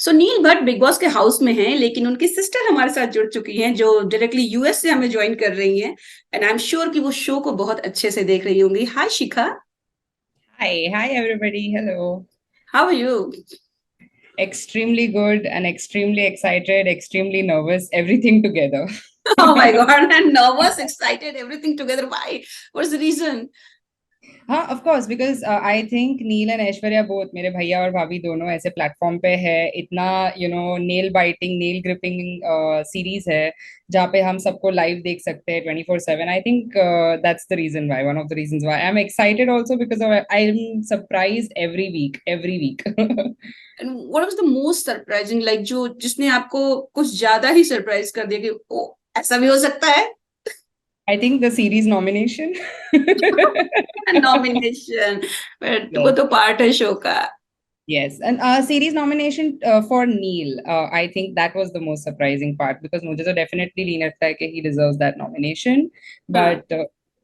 सो नील Bhatt big boss के house में हैं, लेकिन उनकी सिस्टर हमारे साथ जुड़ चुकी हैं जो डायरेक्टली यूएस से हमें ज्वाइन कर रही हैं। एंड आई एम श्योर कि वो शो को बहुत अच्छे से देख रही होंगी। Hi Shikha. Hi everybody. Hello. How are you? Extremely good and extremely excited, extremely nervous, everything together. Oh my god, I'm nervous, excited, everything together. Why? What's the reason? हाँ, of course, because I think Neel and Aishwarya both मेरे भैया और भाभी दोनों ऐसे platform पे है। इतना nail biting nail gripping series है जहाँ पे हम सबको लाइव देख सकते हैं 24/7। I think that's the reason why, one of the reasons why I am excited also, because I am surprised every week. And what was the most surprising, like जो जिसने आपको कुछ ज्यादा ही सरप्राइज कर दिया कि ओ ऐसा भी हो सकता है? I think the series nomination. Nomination, but वो Yes. तो पार्ट है शो का। Yes, and series nomination for Neil, I think that was the most surprising part because मुझे तो definitely नहीं लगता है कि he deserves that nomination, हाँ, but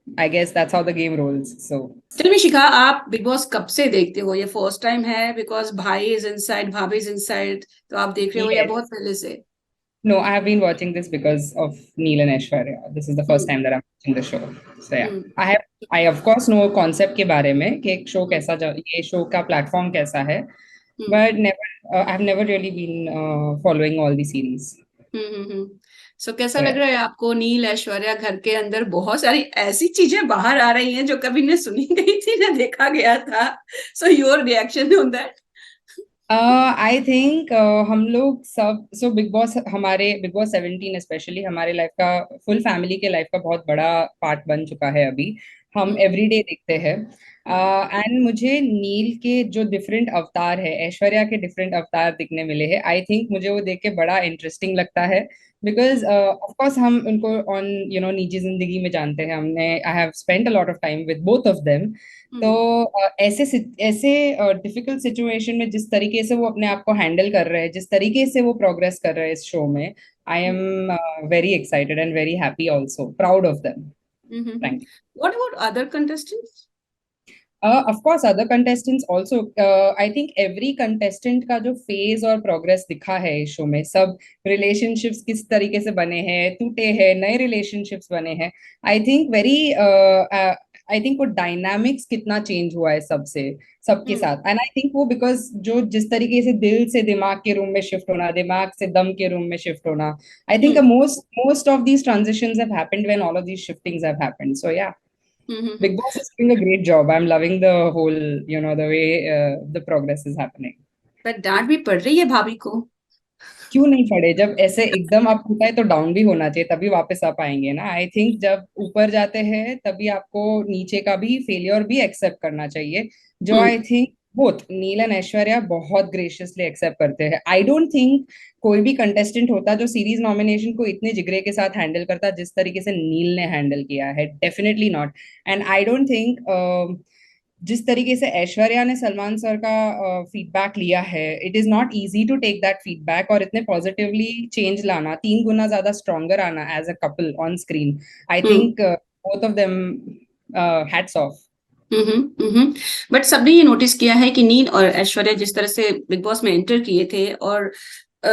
I guess that's how the game rolls. So tell me Shikha, आप Big Boss कब से देखते हो? ये फर्स्ट टाइम है बिकॉज भाई इज इनसाइड, भाभी इज इनसाइड, तो आप देख रहे हो या बहुत yes, पहले से? no, I have been watching this because of Neil and Aishwarya. This is the first hmm. time that I'm watching the show. So yeah, hmm. I of course know concept के बारे में कि एक show हम्म। कैसा ये show का platform कैसा है, हम्म। but never I've never really been following all the series. हम्म। सो कैसा So लग yeah. रहा है आपको? नील ऐश्वर्या घर के अंदर बहुत सारी ऐसी चीजें बाहर आ रही हैं जो कभी न सुनी गई थी न देखा गया था। So your reaction on that? I think हम लोग सब बिग बॉस 17 स्पेशली हमारे लाइफ का, फुल फैमिली के लाइफ का बहुत बड़ा पार्ट बन चुका है अभी। हम एवरीडे देखते हैं एंड मुझे नील के जो डिफरेंट अवतार है, ऐश्वर्या के डिफरेंट अवतार दिखने मिले हैं। आई थिंक मुझे वो देख के बड़ा इंटरेस्टिंग लगता है बिकॉज ऑफ कोर्स हम उनको ऑन निजी जिंदगी में जानते हैं। हमने I have spent a lot of time with both of them. तो ऐसे डिफिकल्ट सिचुएशन में जिस तरीके से वो अपने आप को हैंडल कर रहे हैं, जिस तरीके से वो प्रोग्रेस कर रहे हैं इस शो में, I am very excited and very happy also, proud of them. Thank what about other contestants? Of course other contestants also. I think every contestant का जो फेज और प्रोग्रेस दिखा है इस शो में, सब रिलेशनशिप्स किस तरीके से बने हैं, टूटे हैं, नए रिलेशनशिप्स बने हैं। I think very I think वो डायनामिक्स कितना चेंज हुआ है सबसे, सबके साथ। एंड आई थिंक वो बिकॉज जो जिस तरीके से दिल से दिमाग के रूम में शिफ्ट होना, दिमाग से दम के रूम में शिफ्ट होना, I think most of these transitions have happened when all of these shiftings have happened. So yeah, Big Boss is doing a great job. I'm loving the whole, the way the progress is happening. पर डांट भी पड़ रही है भाभी को। क्यों नहीं पड़े? जब ऐसे एकदम आप टूटा है तो डाउन भी होना चाहिए, तभी वापस आ पाएंगे ना। आई थिंक जब ऊपर जाते हैं तभी आपको नीचे का भी फेलियर भी एक्सेप्ट करना चाहिए, जो hmm. I think both Neel and Aishwarya बहुत ग्रेशियसली एक्सेप्ट करते हैं। आई डोंट थिंक कोई भी कंटेस्टेंट होता जो सीरीज नॉमिनेशन को इतने जिगरे के साथ हैंडल करता जिस तरीके से नील ने हैंडल किया है। Definitely not. And I don't think जिस तरीके से ऐश्वर्या ने सलमान सर का फीडबैक लिया है, it is not easy to take that feedback और इतने पॉजिटिवली चेंज लाना, 3 गुना ज्यादा स्ट्रॉन्गर आना as a couple on screen. I hmm. Think both of them hats off. But सबने ये नोटिस किया है कि नील और ऐश्वर्या जिस तरह से बिग बॉस में एंटर किए थे, और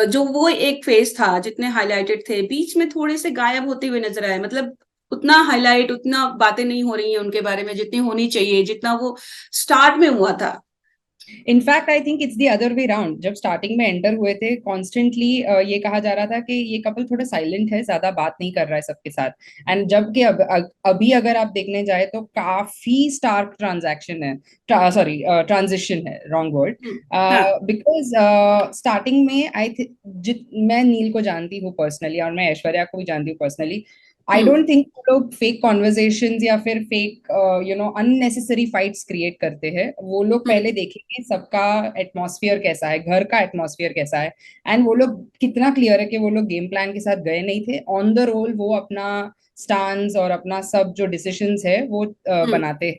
जो वो एक फेज था जितने हाईलाइटेड थे, बीच में थोड़े से गायब होते हुए नजर आए। मतलब उतना हाईलाइट, उतना बातें नहीं हो रही हैं उनके बारे में जितनी होनी चाहिए, जितना वो स्टार्ट में हुआ था। In fact I think it's the other way round. जब स्टार्टिंग में एंटर हुए थे कॉन्स्टेंटली ये कहा जा रहा था कि ये कपल थोड़ा साइलेंट है, ज्यादा बात नहीं कर रहा है सबके साथ। एंड जबकि अभी अगर आप देखने जाए तो काफी स्टार्क ट्रांजैक्शन है, सॉरी ट्रांजिशन है, रॉन्ग वर्ड। हाँ। बिकॉज स्टार्टिंग में मैं नील को जानती हूँ पर्सनली और मैं ऐश्वर्या को भी जानती हूँ personally. I hmm. Don't think लोग फेक कॉन्वर्जेशंस या फिर फेक अननेसेसरी फाइट्स क्रिएट करते हैं। वो लोग हम्म। पहले देखेंगे सबका एटमॉस्फेयर कैसा है, घर का एटमॉस्फेयर कैसा है। एंड वो लोग कितना क्लियर है कि वो लोग गेम प्लान के साथ गए नहीं थे, ऑन द रोल वो अपना स्टांस और अपना सब जो डिसीजंस है वो हम्म। बनाते हैं।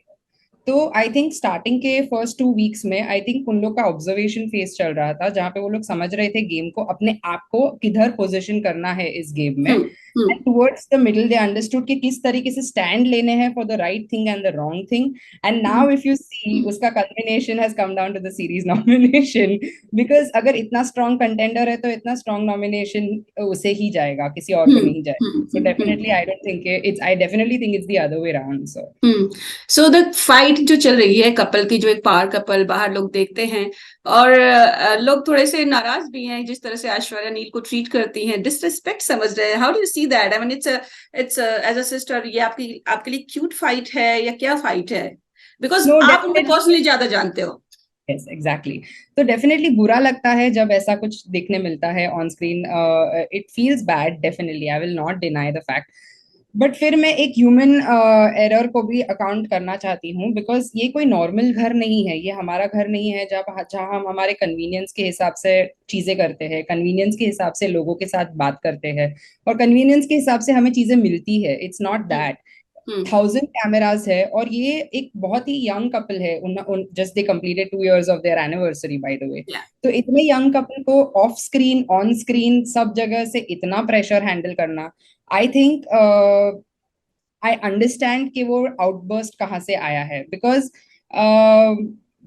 तो आई थिंक स्टार्टिंग के फर्स्ट 2 वीक्स में आई थिंक उन लोग का ऑब्जर्वेशन फेज चल रहा था, जहाँ पे वो लोग समझ रहे थे गेम को, अपने आप को किधर पोजीशन करना है इस गेम में। And towards the middle they understood कि किस तरीके से स्टैंड लेने हैं for the right thing and the wrong thing. And now if you see, उसका culmination has come down to the series nomination. Because अगर इतना स्ट्रॉन्ग कंटेंडर है तो इतना स्ट्रॉन्ग नॉमिनेशन उसे ही जाएगा, किसी और को नहीं जाएगा। So definitely, I don't think it's. I definitely think it's the other way around. So so the fight जो चल रही है कपल की, जो एक पावर कपल बाहर लोग देखते हैं, और लोग थोड़े से नाराज भी हैं जिस तरह से ऐश्वर्या नील को ट्रीट करती हैं, डिसरिस्पेक्ट समझ रहे हैं। How do you see that? I mean it's as a sister, ये आपके लिए क्यूट फाइट है या क्या फाइट है? बिकॉज no, आप उनको definitely. पर्सनली ज्यादा जानते हो। Yes, exactly. तो डेफिनेटली बुरा लगता है जब ऐसा कुछ देखने मिलता है on screen. It feels bad, definitely, I will not deny the fact. But फिर मैं एक ह्यूमन एरर को भी अकाउंट करना चाहती हूँ, बिकॉज ये कोई नॉर्मल घर नहीं है, ये हमारा घर नहीं है जहाँ हम हमारे कन्वीनियंस के हिसाब से चीजें करते हैं, कन्वीनियंस के हिसाब से लोगों के साथ बात करते हैं, और कन्वीनियंस के हिसाब से हमें चीजें मिलती है। It's not that. 1000 कैमरास है, और ये एक बहुत ही यंग कपल है। Just they completed 2 years of their anniversary, by the way. तो इतने यंग कपल को ऑफ स्क्रीन, ऑन स्क्रीन, सब जगह से इतना प्रेशर हैंडल करना, आई थिंक आई अंडरस्टैंड कि वो आउटबर्स्ट कहाँ से आया है। बिकॉज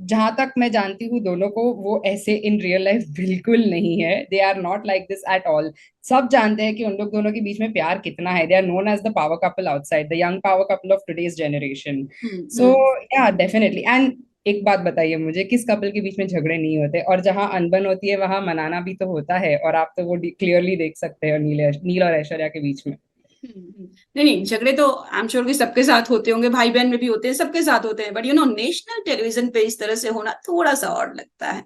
जहां तक मैं जानती हूँ दोनों को, वो ऐसे इन रियल लाइफ बिल्कुल नहीं है। They are not like this at all. सब जानते हैं कि उन लोग दोनों के बीच में प्यार कितना है। They are known as the power couple outside, the young power couple of today's generation. So yeah definitely. And एक बात बताइए मुझे, किस कपल के बीच में झगड़े नहीं होते? और जहां अनबन होती है वहां मनाना भी तो होता है, और आप तो वो क्लियरली देख सकते हो नील और ऐश्वर्या के बीच में। नहीं नहीं, झगड़े तो आई एम श्योर कि सबके साथ होते होंगे, भाई बहन में भी होते हैं, सबके साथ होते हैं, but you know national television पे इस तरह से होना थोड़ा सा और लगता है।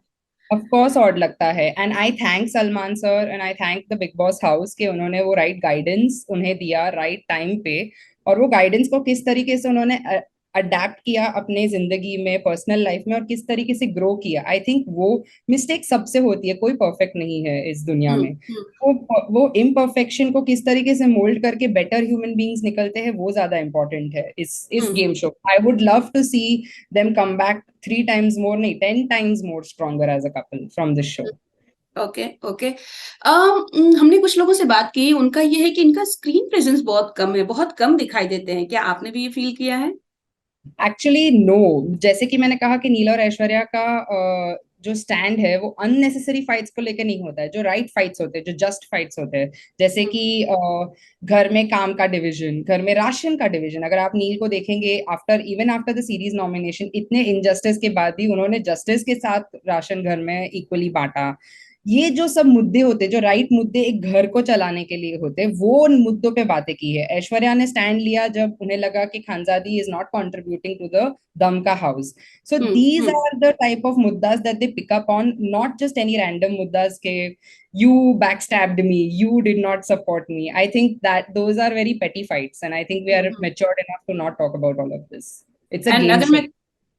ऑफ कोर्स ऑड लगता है। And I thank Salman sir and I thank the big boss house कि उन्होंने वो राइट गाइडेंस उन्हें दिया राइट टाइम पे। और वो गाइडेंस को किस तरीके से उन्होंने अडेप्ट किया अपने जिंदगी में, पर्सनल लाइफ में, और किस तरीके से ग्रो किया। आई थिंक वो मिस्टेक सबसे होती है, कोई परफेक्ट नहीं है इस दुनिया में। वो इम्परफेक्शन को किस तरीके से मोल्ड करके बेटर ह्यूमन बींग्स निकलते हैं, वो ज्यादा इंपॉर्टेंट है इस game show. I would love to see them come back 3 times more, नहीं 10 times more stronger as a couple from this show. Okay okay. हमने कुछ लोगों से बात की, उनका ये है कि इनका स्क्रीन प्रेजेंस बहुत कम है, बहुत कम दिखाई देते हैं। क्या आपने भी ये फील किया है? Actually no. जैसे कि मैंने कहा कि नीला और ऐश्वर्या का जो स्टैंड है वो अननेसेसरी फाइट्स को लेकर नहीं होता है, जो राइट फाइट्स होते हैं, जो जस्ट फाइट्स होते हैं। जैसे कि घर में काम का डिवीजन, घर में राशन का डिवीजन। अगर आप नील को देखेंगे, even after the series nomination, इतने इनजस्टिस के बाद भी उन्होंने जस्टिस के साथ राशन घर में इक्वली बांटा। ये जो सब मुद्दे होते, जो राइट मुद्दे एक घर को चलाने के लिए होते, वो उन मुद्दों पे बातें की है। ऐश्वर्या ने स्टैंड लिया जब उन्हें लगा कि Khanzaadi is not contributing to the दम का house. So these are the type of मुद्दास that they pick up on, not just any random मुद्दास के you backstabbed me, you did not support me. I think that those are very petty fights, and I think we are matured enough to not talk about all of this. It's a and game show.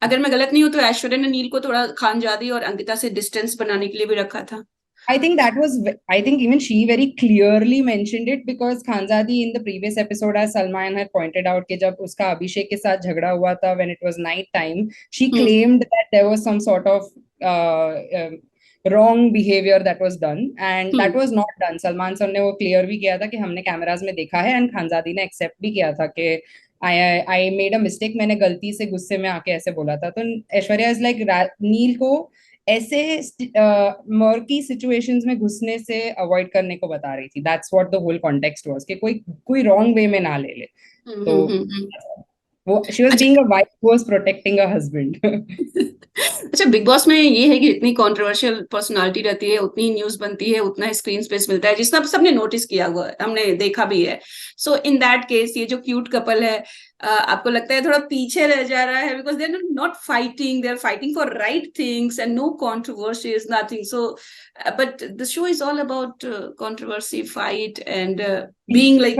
अगर मैं गलत नहीं हूँ तो ऐश्वर्या ने नील को थोड़ा खानजादी और अंकिता से डिस्टेंस बनाने के लिए भी रखा था। I think that was, I think even she very clearly mentioned it, because Khanzadi in the previous episode, as Salman had pointed out, कि जब उसका अभिषेक के साथ झगड़ा हुआ था, when it was night time, she claimed that there was some sort of wrong behavior that was done, and that was not done. Salman sir ने वो clear भी किया था कि हमने कैमरास में देखा है, and Khanzadi ने accept भी किया था कि I made a mistake, मैंने गलती से गुस्से में आके ऐसे बोला था। तो ऐश्वर्या इज लाइक नील को ऐसे मर्की सिचुएशंस में घुसने से अवॉइड करने को बता रही थी। That's what the whole context was, कि कोई रॉन्ग वे में ना ले ले। तो वो she was being a wife who was protecting a husband. अच्छा, बिग बॉस में ये है कि जितनी कंट्रोवर्शियल पर्सनालिटी रहती है, उतनी न्यूज बनती है, उतना स्क्रीन स्पेस मिलता है, जिसना सबने नोटिस किया हुआ है, हमने देखा भी है। सो इन दैट केस ये जो क्यूट कपल है, आपको लगता है थोड़ा पीछे रह जा रहा है? Because they are not fighting, they are fighting for right things and no controversies, nothing. So but the show is all about controversy, fight and being like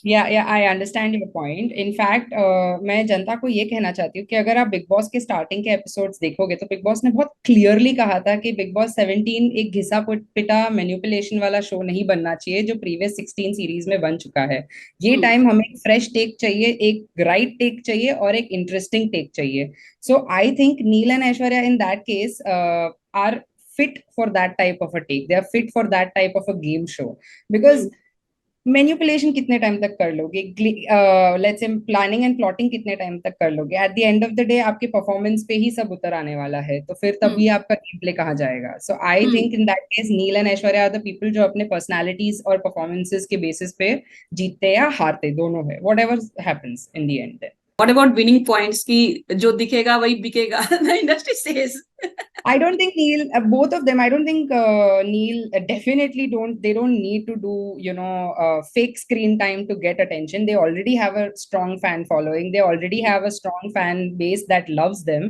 yeah I understand your point. In fact मैं जनता को ये कहना चाहती हूँ कि अगर आप बिग बॉस के स्टार्टिंग के एपिसोड्स देखोगे तो बिग बॉस ने बहुत क्लियरली कहा था कि बिग बॉस 17 एक घिसा पिटा मैनिपुलेशन वाला शो नहीं बनना चाहिए जो प्रीवियस 16 सीरीज में बन चुका है। ये हम्म टाइम हमें एक फ्रेश टेक चाहिए, एक राइट टेक चाहिए और एक इंटरेस्टिंग टेक चाहिए। So I think Neel and Aishwarya in that case are fit for that type of a take. They are fit for that type of a game show because hmm manipulation कितने time तक कर लोगे, let's say planning and plotting कितने time तक कर लोगे, at the end of the day आपके performance पे ही सब उतर आने वाला है, तो फिर हम्म तभी आपका गेम प्ले कहाँ जाएगा। So I hmm think in that case Neel and Aishwarya are the people जो अपने पर्सनालिटीज और परफॉर्मेंसेस के बेसिस पे जीतते या हारते दोनों है, what ever happens in the end. What about winning points की जो दिखेगा वही बिकेगा the industry says I don't think Neil, both of them. I don't think Neil definitely don't. They don't need to do, fake screen time to get attention. They already have a strong fan following. They already have a strong fan base that loves them.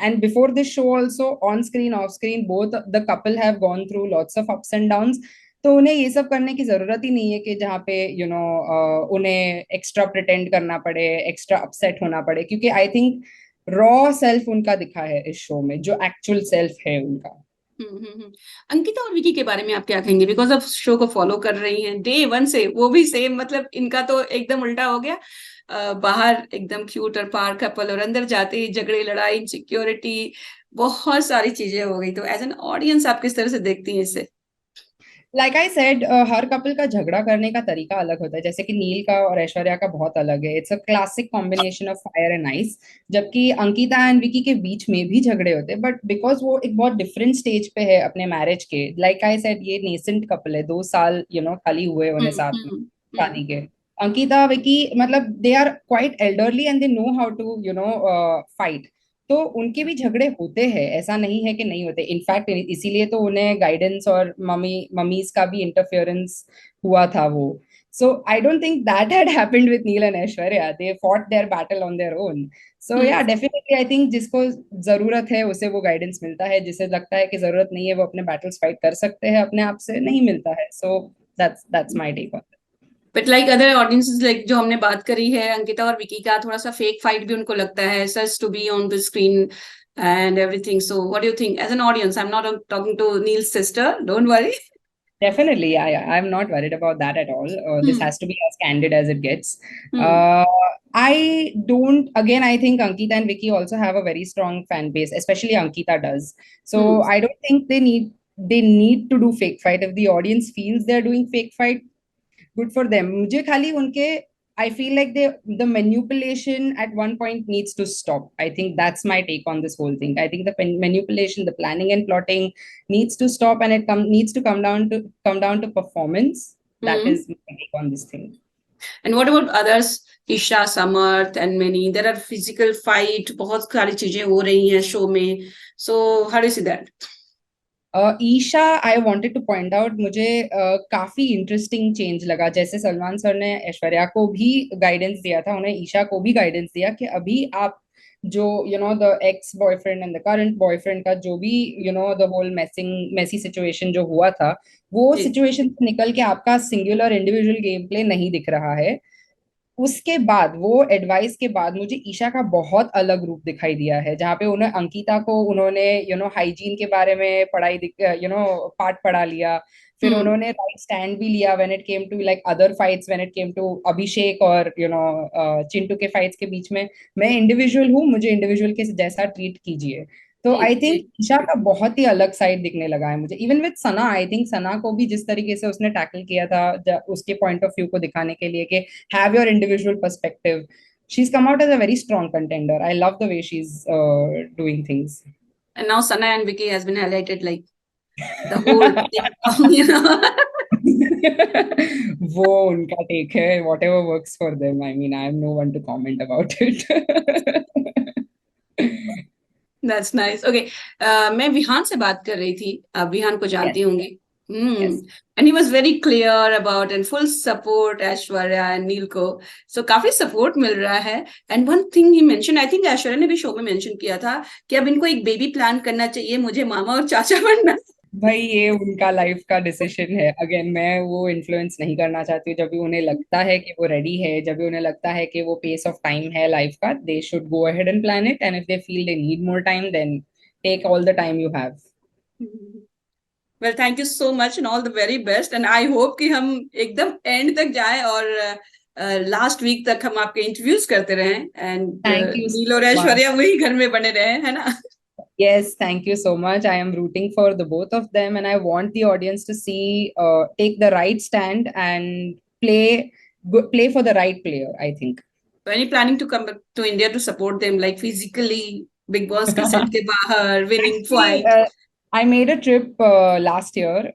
And before this show, also on screen, off screen, both the couple have gone through lots of ups and downs. तो उन्हें ये सब करने की जरूरत ही नहीं है कि जहाँ पे उन्हें एक्स्ट्रा प्रिटेंड करना पड़े, एक्स्ट्रा अपसेट होना पड़े, क्योंकि आई थिंक रॉ सेल्फ उनका दिखा है इस शो में, जो एक्चुअल सेल्फ है उनका। अंकिता और विकी के बारे में आप क्या कहेंगे? बिकॉज अब शो को फॉलो कर रही हैं डे वन से, वो भी सेम, मतलब इनका तो एकदम उल्टा हो गया। बाहर एकदम क्यूट और पार कपल और अंदर जाते ही झगड़े, लड़ाई, इनसिक्योरिटी, बहुत सारी चीजें हो गई। तो एज एन ऑडियंस आप किस तरह से देखती हैं इसे? Like I said, her couple का झगड़ा करने का तरीका अलग होता है। जैसे कि नील का और ऐश्वर्या का बहुत अलग है, it's a classic combination of fire and ice. जबकि अंकिता एंड विकी के बीच में भी झगड़े होते हैं, बट बिकॉज वो एक बहुत डिफरेंट स्टेज पे है अपने मैरिज के। लाइक आई सेड, ये नेसेंट कपल है, 2 साल खाली हुए उन्हें हम्म साथ में हम्म हम्म शादी के। अंकिता विकी मतलब they are quite elderly and they know how to fight. तो उनके भी झगड़े होते हैं, ऐसा नहीं है कि नहीं होते। इनफैक्ट इसीलिए तो उन्हें गाइडेंस और मम्मीज का भी इंटरफेरेंस हुआ था वो। So I don't think that had happened with Neel and Aishwarya, they fought their battle on their own. So hmm yeah definitely I think जिसको जरूरत है उसे वो गाइडेंस मिलता है, जिसे लगता है कि जरूरत नहीं है वो अपने बैटल्स फाइट कर सकते हैं अपने आप से, नहीं मिलता है। So that's my take on. But like other audiences, like जो हमने बात करी है अंकिता और विकी का, थोड़ा सा फेक फाइट भी उनको लगता है, such to be on the screen and everything. So what do you think as an audience? I'm not talking to Neil's sister, don't worry. Definitely, I'm not worried about that at all. This Hmm. has to be as candid as it gets. Hmm. Uh, I don't. Again, I think Ankita and Vicky also have a very strong fan base, especially Ankita does. Hmm. So I don't think they need to do fake fight. If the audience feels they're doing fake fight, good for them. मुझे खाली उनके I feel like the manipulation at one point needs to stop. I think that's my take on this whole thing. I think the manipulation, the planning and plotting needs to stop, and needs to come down to performance. That Hmm. is my take on this thing. And what about others? Isha, Samarth and many. There are physical fight, बहुत सारी चीजें हो रही हैं show में. So how do you see that? Isha, I wanted to point out, मुझे काफी interesting change लगा। जैसे सलमान सर ने ऐश्वर्या को भी गाइडेंस दिया था, उन्हें ईशा को भी गाइडेंस दिया कि अभी आप जो the ex boyfriend and the current boyfriend का जो भी द होल मेसी सिचुएशन जो हुआ था, वो जी. सिचुएशन से निकल के आपका सिंगुलर इंडिविजुअल गेम प्ले नहीं दिख रहा है। उसके बाद वो एडवाइस के बाद मुझे ईशा का बहुत अलग रूप दिखाई दिया है, जहाँ पे उन्हें अंकिता को उन्होंने हाइजीन के बारे में पाठ पढ़ा लिया। फिर Hmm. उन्होंने राइट स्टैंड भी लिया when it came to like other fights, when it came to Abhishek और चिंटू के फाइट्स के बीच में। मैं इंडिविजुअल हूँ, मुझे इंडिविजुअल के जैसा ट्रीट कीजिए। तो जी आई थिंक जी. ईशा का बहुत ही अलग साइड दिखने लगा है मुझे। Even with Sana, I think Sana को भी जिस तरीके से उसने टैकल किया था उसके पॉइंट ऑफ व्यू को दिखाने के लिए कि have your individual perspective. She's come out as a very strong contender. I love the way she's doing things. And now Sana and Vicky has been highlighted like the whole thing, you know. वो उनका take है, whatever works for them. I mean, I am no one to comment about it. That's nice. Okay. मैं विहान से बात कर रही थी, आप विहान को Yes, जानती होंगी. yes. And he was very clear about and full support Aishwarya and नील को. So काफी support मिल रहा है. And one thing he mentioned, I think Aishwarya ने भी शो में mention किया था कि अब इनको एक बेबी प्लान करना चाहिए, मुझे मामा और चाचा बनना. भाई ये उनका लाइफ का डिसीजन है। अगेन मैं वो इन्फ्लुएंस नहीं करना चाहती हूँ। जब भी उन्हें लगता है कि वो रेडी है, जब भी उन्हें लगता है कि वो पेस ऑफ टाइम है लाइफ का, they should go ahead and plan it, and if they feel they need more time then take all the time you have. Well thank you so much and all the very best and I hope कि हम एकदम and तक जाए और last week तक हम आपके interviews करते रहें एंड थैंक यू नील और सो मच। ऐश्वर्या वही घर में बने रहे, है ना? Yes, thank you so much. I am rooting for the both of them, and I want the audience to see, take the right stand and play for the right player, I think. So any planning to come back to India to support them like physically, Big Boss के set के बाहर, winning Actually, fight? I made a trip last year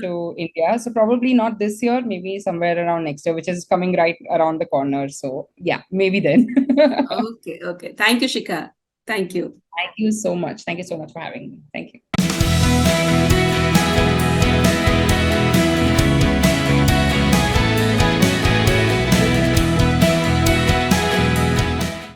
to India, so probably not this year, maybe somewhere around next year, which is coming right around the corner. So yeah, maybe then. Okay, okay. Thank you, Shikha. Thank you. Thank you so much. Thank you so much for having me. Thank you.